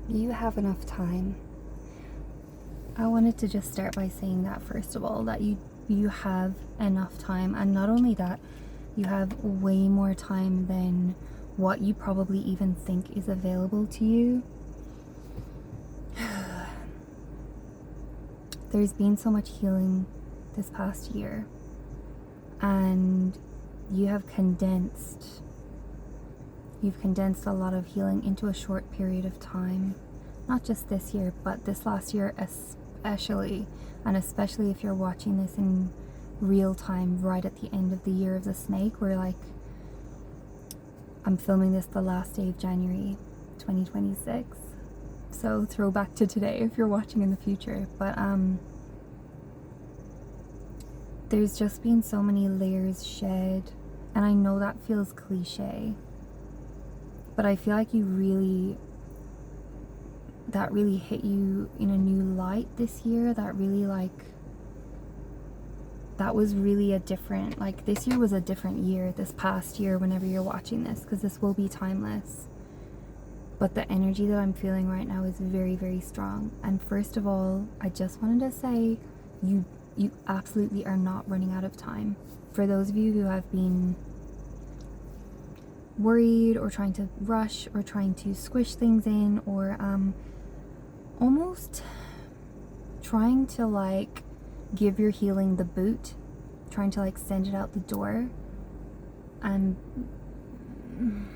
You have enough time. I wanted to just start by saying that, first of all, that you have enough time, and not only that, you have way more time than what you probably even think is available to you. There's been so much healing this past year, and you've condensed a lot of healing into a short period of time. Not just this year, but this last year especially, and especially if you're watching this in real time right at the end of the year of the snake, where like I'm filming this the last day of January 2026, so throwback to today if you're watching in the future. But there's just been so many layers shed, and I know that feels cliche, but I feel like that really hit you in a new light this year. That was really a different, like, this year was a different year, this past year, whenever you're watching this, because this will be timeless. But the energy that I'm feeling right now is very, very strong. And first of all, I just wanted to say, you absolutely are not running out of time. For those of you who have been worried or trying to rush or trying to squish things in, or almost trying to like give your healing the boot, trying to like send it out the door and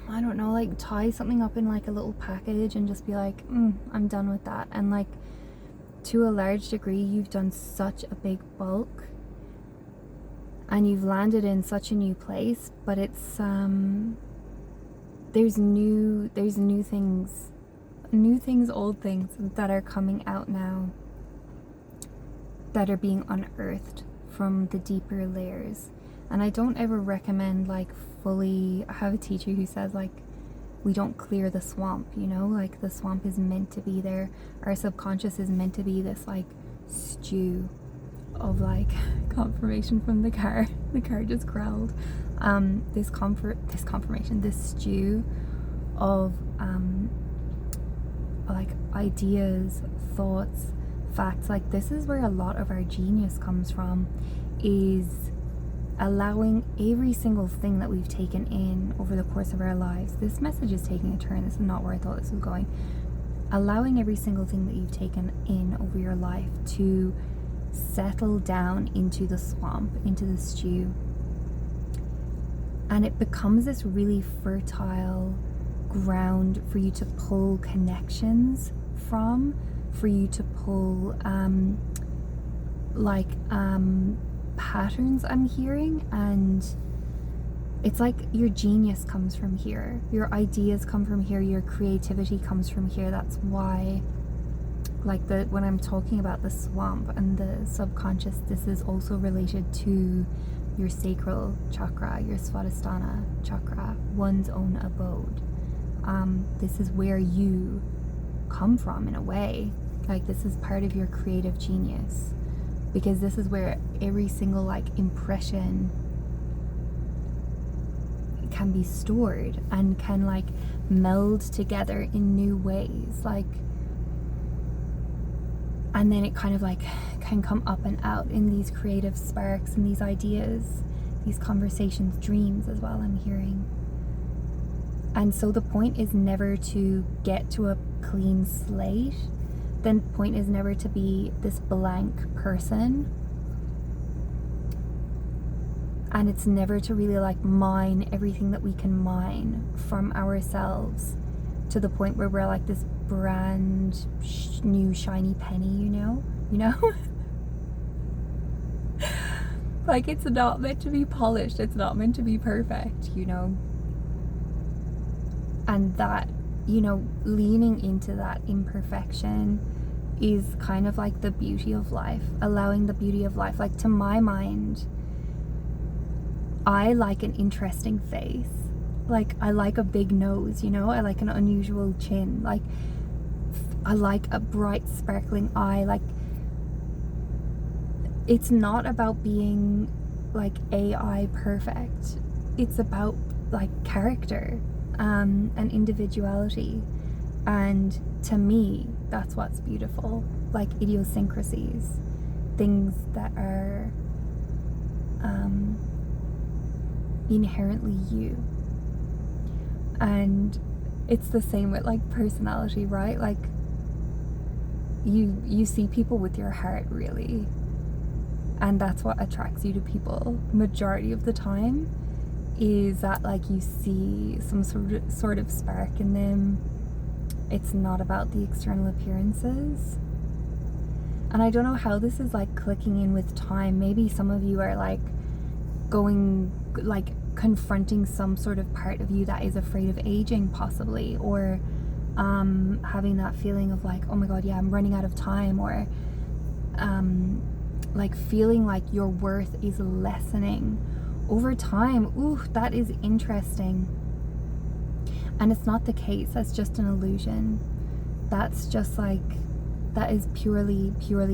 I don't know, like tie something up in like a little package and just be like, I'm done with that. And like, to a large degree, you've done such a big bulk and you've landed in such a new place, but it's there's new things, old things that are coming out now, that are being unearthed from the deeper layers. And I don't ever recommend like fully, I have a teacher who says like, we don't clear the swamp, you know, like the swamp is meant to be there. Our subconscious is meant to be this like stew of like confirmation from the car. The car just growled. This stew of like ideas, thoughts, facts. Like, this is where a lot of our genius comes from, is allowing every single thing that we've taken in over the course of our lives. This message is taking a turn. This is not where I thought this was going. Allowing every single thing that you've taken in over your life to settle down into the swamp, into the stew. And it becomes this really fertile ground for you to pull connections from, for you to pull patterns I'm hearing. And it's like your genius comes from here, your ideas come from here, your creativity comes from here. That's why, like, when I'm talking about the swamp and the subconscious, this is also related to your sacral chakra, your Svadhisthana chakra, one's own abode. This is where you come from, in a way. Like, this is part of your creative genius, because this is where every single like impression can be stored and can like meld together in new ways, like, and then it kind of like can come up and out in these creative sparks and these ideas, these conversations, dreams as well, I'm hearing. And so the point is never to get to a clean slate. The point is never to be this blank person. And it's never to really like mine everything that we can mine from ourselves to the point where we're like this brand new shiny penny, you know? Like, it's not meant to be polished. It's not meant to be perfect, you know? And that, you know, leaning into that imperfection is kind of like the beauty of life, allowing the beauty of life. Like, to my mind, I like an interesting face. Like, I like a big nose, you know? I like an unusual chin. Like, I like a bright, sparkling eye. Like, it's not about being like AI perfect. It's about like character and individuality. And to me, that's what's beautiful. Like idiosyncrasies, things that are inherently you. And it's the same with like personality, right? Like you see people with your heart, really, and that's what attracts you to people majority of the time, is that like you see some sort of spark in them. It's not about the external appearances. And I don't know how this is like clicking in with time. Maybe some of you are like confronting some sort of part of you that is afraid of aging, possibly, or having that feeling of like, oh my god, yeah, I'm running out of time, or like feeling like your worth is lessening over time. Ooh, that is interesting. And it's not the case. That's just an illusion. That's just like, that is purely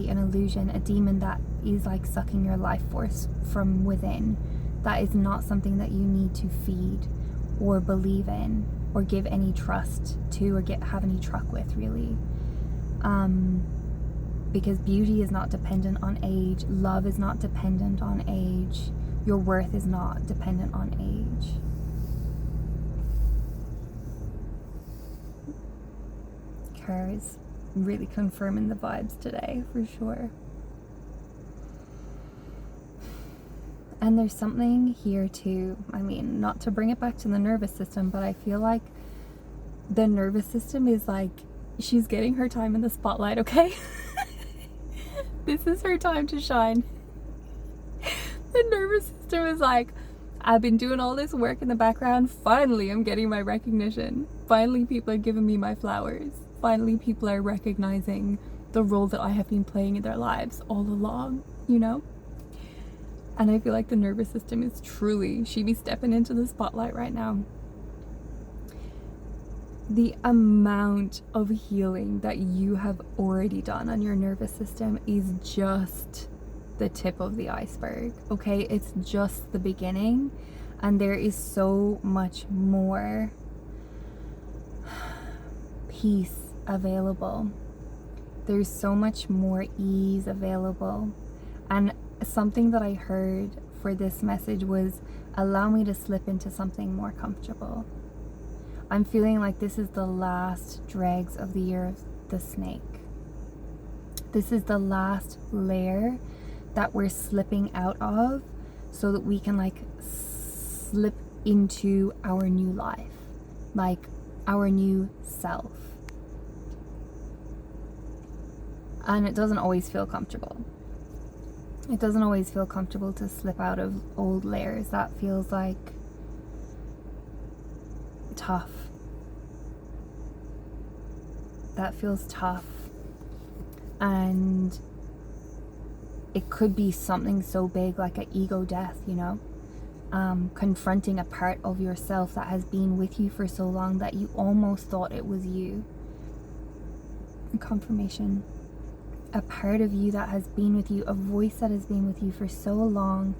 an illusion, a demon that is like sucking your life force from within. That is not something that you need to feed or believe in or give any trust to or have any truck with, really. Because beauty is not dependent on age. Love is not dependent on age. Your worth is not dependent on age. Kara is really confirming the vibes today, for sure. And there's something here too, I mean, not to bring it back to the nervous system, but I feel like the nervous system is like, she's getting her time in the spotlight, okay? This is her time to shine. The nervous system is like, I've been doing all this work in the background, finally I'm getting my recognition. Finally people are giving me my flowers. Finally people are recognizing the role that I have been playing in their lives all along, you know? And I feel like the nervous system is truly, she be stepping into the spotlight right now. The amount of healing that you have already done on your nervous system is just the tip of the iceberg, okay? It's just the beginning, and there is so much more peace available. There's so much more ease available. And something that I heard for this message was, allow me to slip into something more comfortable. I'm feeling like this is the last dregs of the year of the snake. This is the last layer that we're slipping out of so that we can like slip into our new life, like our new self. And it doesn't always feel comfortable. It doesn't always feel comfortable to slip out of old layers. That feels like tough. That feels tough. And it could be something so big like an ego death, you know? Confronting a part of yourself that has been with you for so long that you almost thought it was you. Confirmation. A part of you that has been with you, a voice that has been with you for so long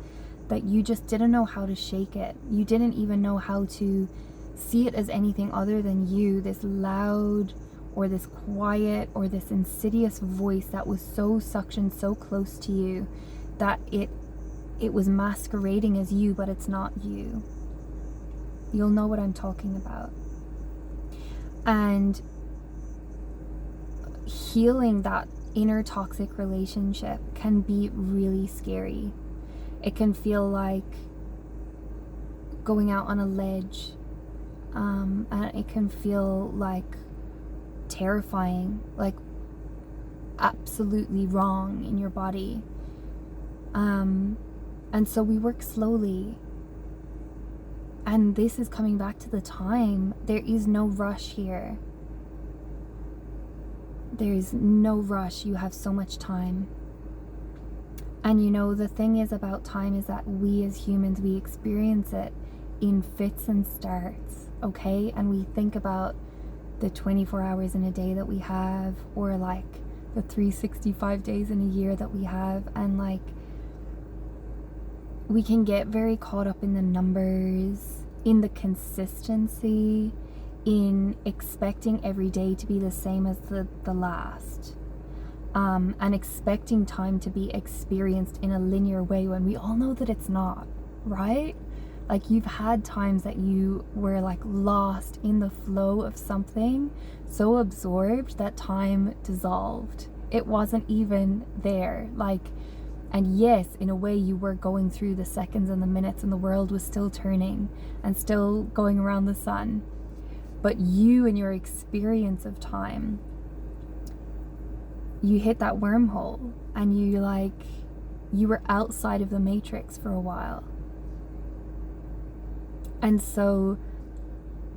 that you just didn't know how to shake it. You didn't even know how to see it as anything other than you, this loud or this quiet or this insidious voice that was so suctioned so close to you that it was masquerading as you, but it's not you. You'll know what I'm talking about. And healing that inner toxic relationship can be really scary. It can feel like going out on a ledge, and it can feel like terrifying, like absolutely wrong in your body. And so we work slowly. And this is coming back to the time. There is no rush here. There's no rush. You have so much time. And you know, the thing is about time is that we as humans, we experience it in fits and starts, okay? And we think about the 24 hours in a day that we have, or like the 365 days in a year that we have, and like we can get very caught up in the numbers, in the consistency, in expecting every day to be the same as the last, and expecting time to be experienced in a linear way when we all know that it's not, right? Like, you've had times that you were like lost in the flow of something, so absorbed that time dissolved. It wasn't even there. Like, and yes, in a way you were going through the seconds and the minutes and the world was still turning and still going around the sun. But you and your experience of time, you hit that wormhole and you were outside of the matrix for a while. And so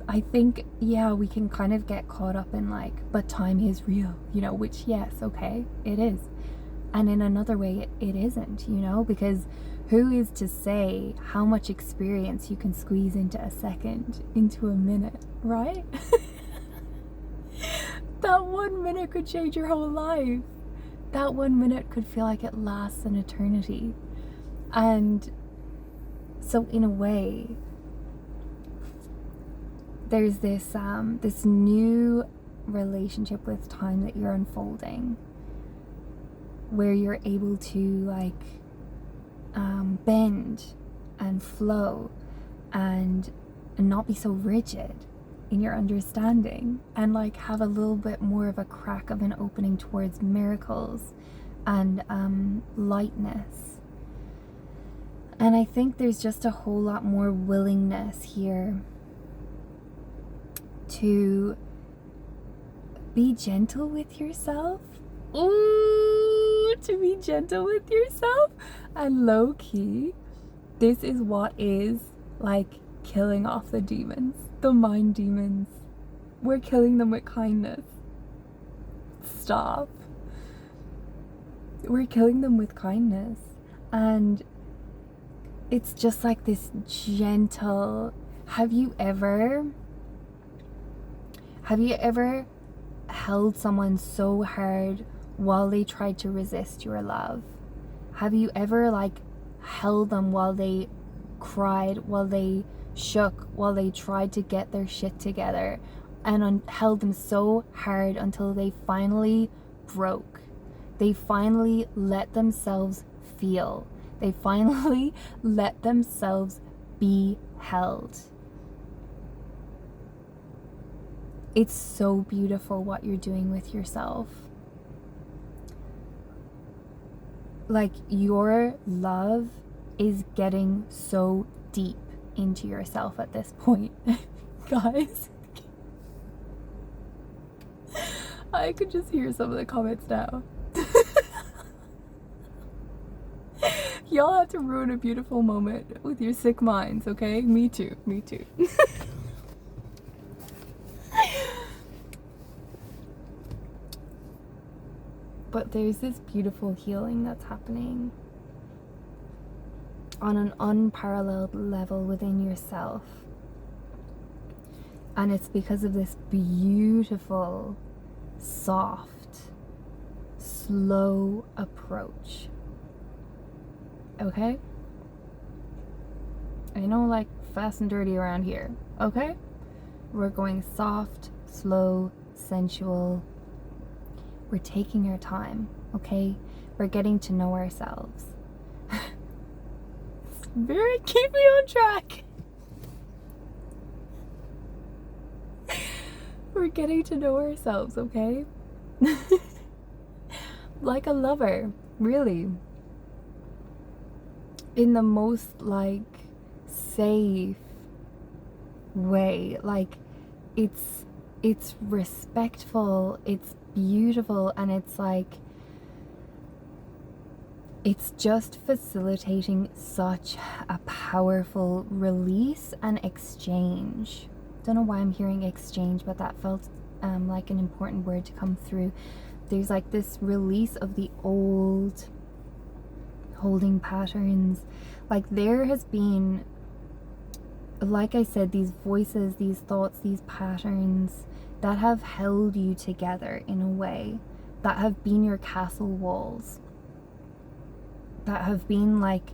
I think, yeah, we can kind of get caught up in like, but time is real, you know, which, yes, okay, it is. And in another way, it isn't, you know, because who is to say how much experience you can squeeze into a second, into a minute, right? That 1 minute could change your whole life. That 1 minute could feel like it lasts an eternity. And so in a way, there's this this new relationship with time that you're unfolding, where you're able to like bend and flow and not be so rigid in your understanding, and like have a little bit more of a crack of an opening towards miracles and lightness. And I think there's just a whole lot more willingness here to be gentle with yourself. Ooh, to be gentle with yourself. And low key, this is what is like killing off the demons, the mind demons. We're killing them with kindness. Stop. We're killing them with kindness. And it's just like this gentle. Have you ever held someone so hard while they tried to resist your love? Have you ever like held them while they cried, while they shook, while they tried to get their shit together, and held them so hard until they finally broke? They finally let themselves feel. They finally let themselves be held. It's so beautiful what you're doing with yourself. Like, your love is getting so deep into yourself at this point. Guys, I could just hear some of the comments now. Y'all have to ruin a beautiful moment with your sick minds, okay? Me too. But there's this beautiful healing that's happening on an unparalleled level within yourself. And it's because of this beautiful, soft, slow approach. Okay? I know, like, fast and dirty around here. Okay? We're going soft, slow, sensual. We're taking our time, okay? We're getting to know ourselves. Spirit, keep me on track. We're getting to know ourselves, okay? Like a lover, really. In the most, like, safe way. Like, it's respectful, it's beautiful, and it's like, it's just facilitating such a powerful release and exchange. Don't know why I'm hearing exchange, but that felt like an important word to come through. There's like this release of the old holding patterns. Like, there has been, like I said, these voices, these thoughts, these patterns that have held you together in a way, that have been your castle walls, that have been like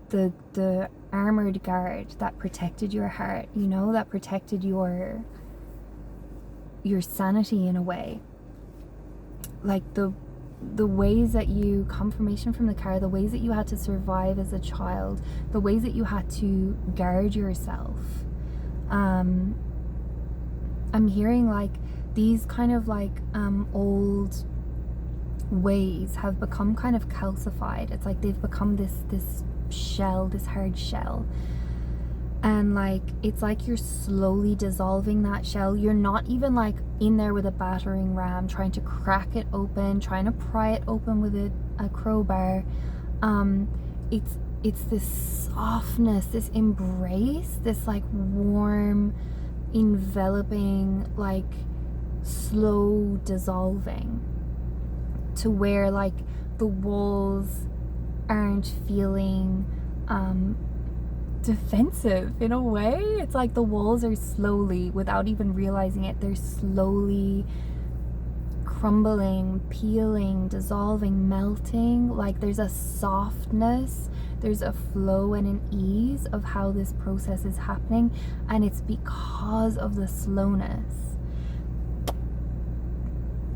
the armored guard that protected your heart, you know, that protected your your sanity in a way. Like the ways that you, confirmation from the car, the ways that you had to survive as a child, the ways that you had to guard yourself. I'm hearing like these kind of like old ways have become kind of calcified. It's like they've become this shell, this hard shell. And like it's like you're slowly dissolving that shell. You're not even like in there with a battering ram trying to crack it open, trying to pry it open with a crowbar. It's this softness, this embrace, this like warm, enveloping, like slow dissolving, to where like the walls aren't feeling defensive in a way. It's like the walls are slowly, without even realizing it, they're slowly crumbling, peeling, dissolving, melting. Like there's a softness, there's a flow and an ease of how this process is happening, and it's because of the slowness.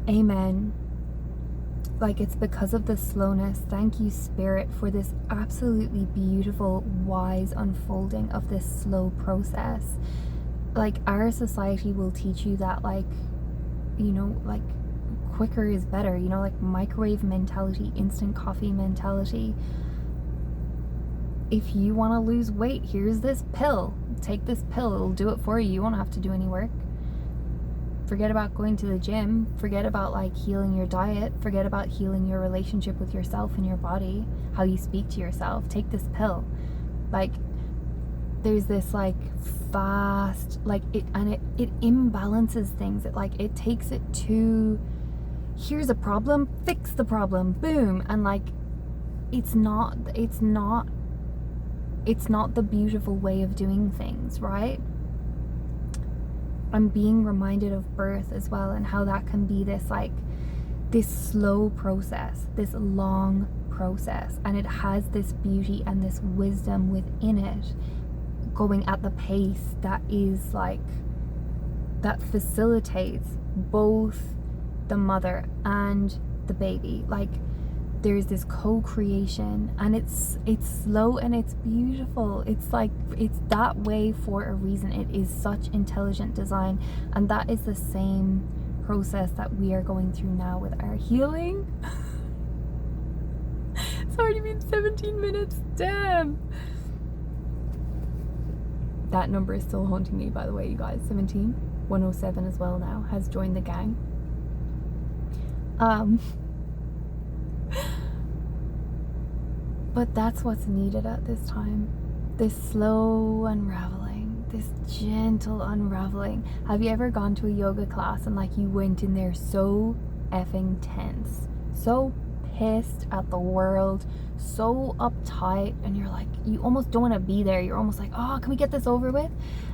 Amen. Like it's because of the slowness. Thank you, Spirit, for this absolutely beautiful, wise unfolding of this slow process. Like our society will teach you that, like, you know, like quicker is better, you know, like microwave mentality, instant coffee mentality. If you want to lose weight, here's this pill. Take this pill, it'll do it for you. You won't have to do any work. Forget about going to the gym. Forget about like healing your diet. Forget about healing your relationship with yourself and your body, how you speak to yourself. Take this pill. Like there's this like fast, like it imbalances things. It takes it to, here's a problem, fix the problem, boom. And like it's not the beautiful way of doing things, right? I'm being reminded of birth as well, and how that can be this like this slow process, this long process, and it has this beauty and this wisdom within it, going at the pace that is like, that facilitates both the mother and the baby. Like there's this co-creation, and it's slow and it's beautiful. It's like it's that way for a reason. It is such intelligent design, and that is the same process that we are going through now with our healing. It's already been 17 minutes, damn. That number is still haunting me, by the way, you guys. 107 as well now has joined the gang. But that's what's needed at this time. This slow unraveling, this gentle unraveling. Have you ever gone to a yoga class and like you went in there so effing tense, so pissed at the world, so uptight, and you're like, you almost don't want to be there. You're almost like, oh, can we get this over with?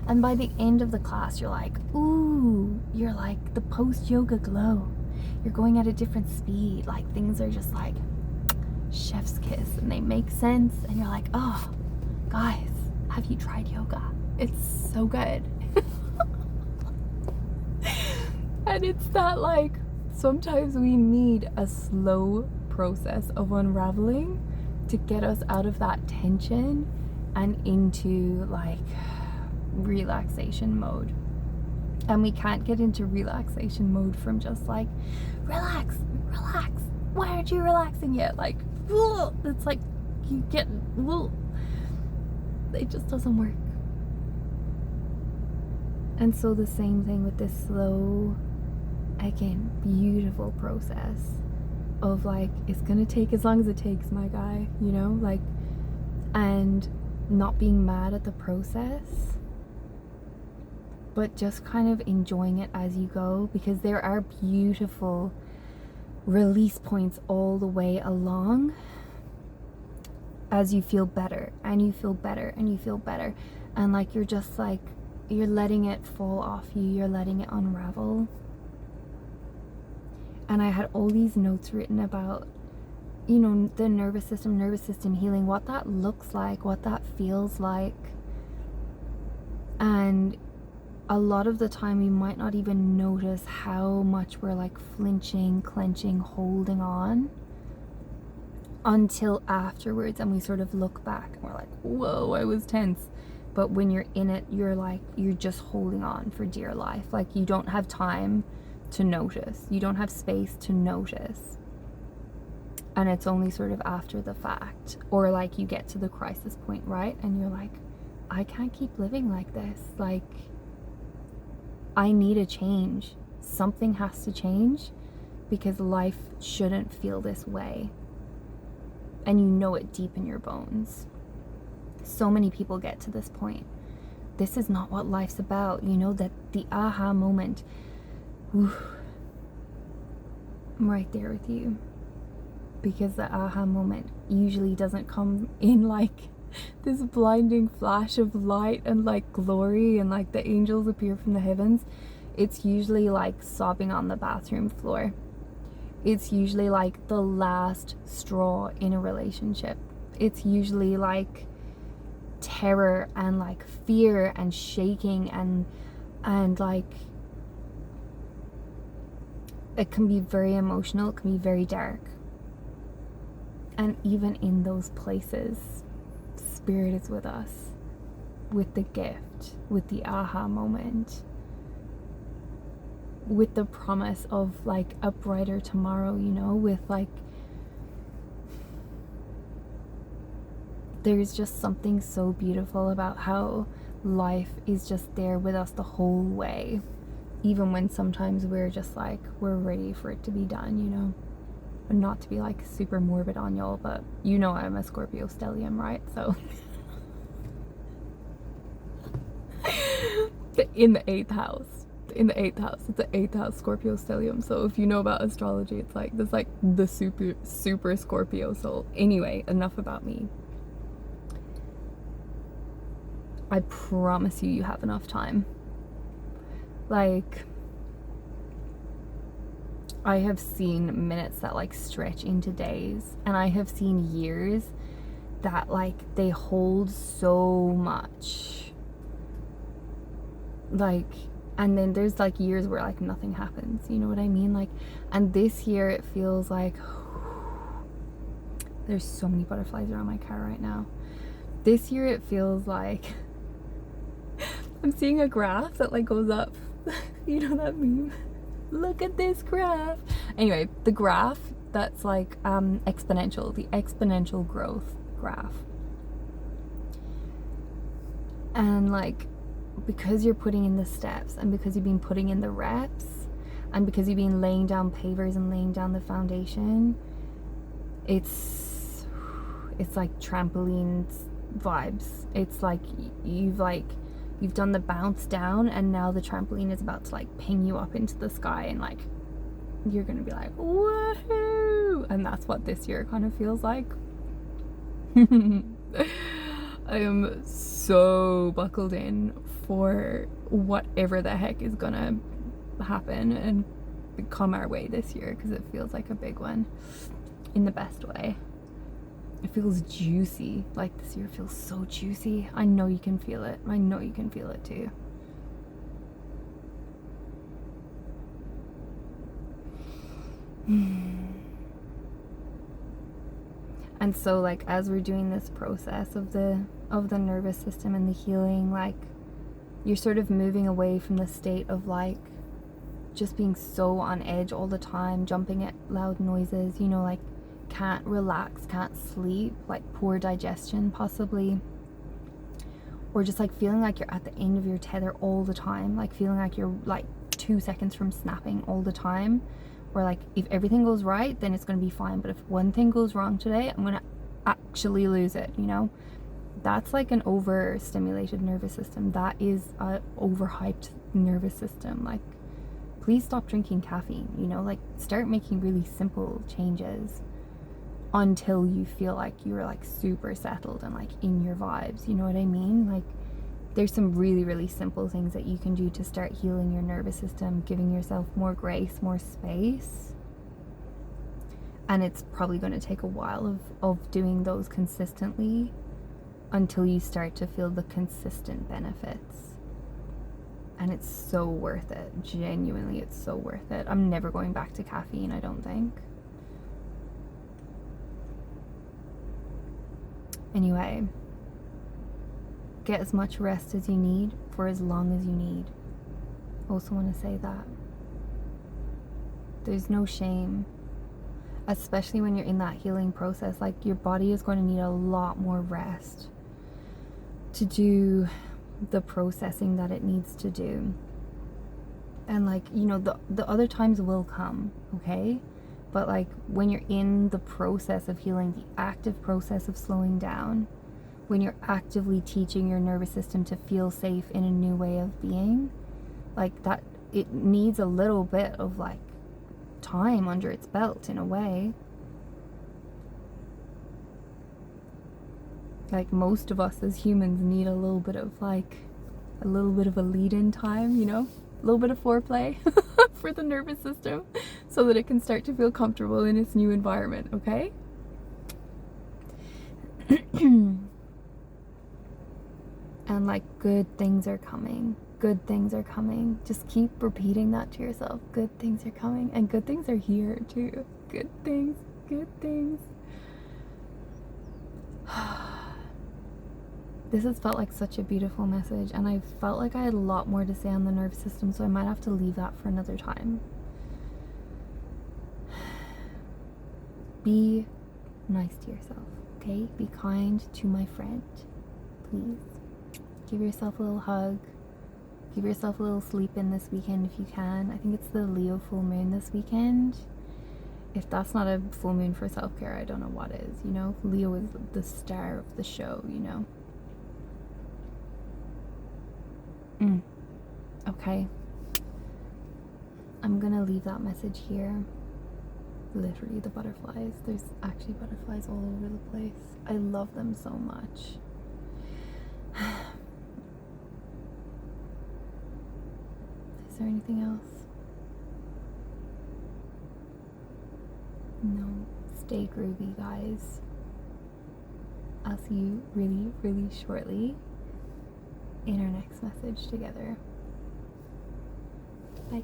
And by the end of the class, you're like, ooh, you're like the post-yoga glow. You're going at a different speed. Like things are just like chef's kiss, and they make sense, and you're like, oh, guys, have you tried yoga? It's so good. And it's that like, sometimes we need a slow process of unraveling to get us out of that tension and into like relaxation mode. And we can't get into relaxation mode from just like, relax, why aren't you relaxing yet? Like, it's like you get, it just doesn't work. And so the same thing with this slow, again, beautiful process of like, it's gonna take as long as it takes, my guy, you know, like, and not being mad at the process, but just kind of enjoying it as you go, because there are beautiful release points all the way along as you feel better and you feel better and you feel better, and like you're just like, you're letting it fall off you, you're letting it unravel. And I had all these notes written about, you know, the nervous system healing, what that looks like, what that feels like. And a lot of the time we might not even notice how much we're like flinching, clenching, holding on until afterwards, and we sort of look back and we're like, whoa, I was tense. But when you're in it, you're like, you're just holding on for dear life. Like, you don't have time to notice, you don't have space to notice, and it's only sort of after the fact, or like you get to the crisis point, right, and you're like, I can't keep living like this. Like, I need a change. Something has to change, because life shouldn't feel this way. And you know it deep in your bones. So many people get to this point. This is not what life's about. You know, that the aha moment. Whew, I'm right there with you. Because the aha moment usually doesn't come in like this blinding flash of light and like glory and like the angels appear from the heavens. It's usually like sobbing on the bathroom floor. It's usually like the last straw in a relationship. It's usually like terror and like fear and shaking and like it can be very emotional, it can be very dark. And even in those places, Spirit is with us, with the gift, with the aha moment, with the promise of like a brighter tomorrow, you know, with like, there's just something so beautiful about how life is just there with us the whole way, even when sometimes we're just like, we're ready for it to be done, you know. And not to be like super morbid on y'all, but you know I'm a Scorpio stellium, right? So in the 8th house, it's the 8th house Scorpio stellium. So if you know about astrology, it's like there's like the super Scorpio soul. Anyway, enough about me. I promise you have enough time. Like, I have seen minutes that like stretch into days, and I have seen years that like they hold so much. Like, and then there's like years where like nothing happens, you know what I mean? Like, and this year it feels like there's so many butterflies around my car right now. This year it feels like I'm seeing a graph that like goes up. You know that meme? Look at this graph. Anyway, the graph that's like exponential, the exponential growth graph. And like, because you're putting in the steps, and because you've been putting in the reps, and because you've been laying down pavers and laying down the foundation, it's like trampoline vibes. It's like you've done the bounce down, and now the trampoline is about to like ping you up into the sky, and like you're gonna be like, woohoo! And that's what this year kind of feels like. I am so buckled in for whatever the heck is gonna happen and come our way this year, because it feels like a big one in the best way. It feels juicy. Like, this year feels so juicy. I know you can feel it. I know you can feel it too. And so like, as we're doing this process of the nervous system and the healing, like, you're sort of moving away from the state of like just being so on edge all the time, jumping at loud noises, you know, like can't relax, can't sleep, like poor digestion possibly, or just like feeling like you're at the end of your tether all the time, like feeling like you're like 2 seconds from snapping all the time, or like if everything goes right then it's going to be fine, but if one thing goes wrong today I'm going to actually lose it, you know. That's like an overstimulated nervous system. That is a overhyped nervous system. Like, please stop drinking caffeine, you know, like start making really simple changes until you feel like you're like super settled and like in your vibes, you know what I mean? Like, there's some really, really simple things that you can do to start healing your nervous system, giving yourself more grace, more space. And it's probably going to take a while of doing those consistently until you start to feel the consistent benefits. And it's so worth it. Genuinely, it's so worth it. I'm never going back to caffeine, I don't think. Anyway, get as much rest as you need for as long as you need. Also want to say that. There's no shame, especially when you're in that healing process. Like, your body is going to need a lot more rest to do the processing that it needs to do. And like, you know, the other times will come, okay? But like, when you're in the process of healing, the active process of slowing down, when you're actively teaching your nervous system to feel safe in a new way of being, like that, it needs a little bit of like time under its belt in a way. Like, most of us as humans need a little bit of a lead-in time, you know, a little bit of foreplay for the nervous system so that it can start to feel comfortable in its new environment, okay? And like, good things are coming. Good things are coming. Just keep repeating that to yourself. Good things are coming, and good things are here too. Good things, good things. This has felt like such a beautiful message, and I felt like I had a lot more to say on the nervous system, so I might have to leave that for another time. Be nice to yourself, okay? Be kind to my friend, please. Give yourself a little hug. Give yourself a little sleep in this weekend if you can. I think it's the Leo full moon this weekend. If that's not a full moon for self-care, I don't know what is, you know? Leo is the star of the show, you know? Okay. I'm gonna leave that message here. Literally, the butterflies. There's actually butterflies all over the place. I love them so much. Is there anything else? No. Stay groovy, guys. I'll see you really, really shortly in our next message together. Bye.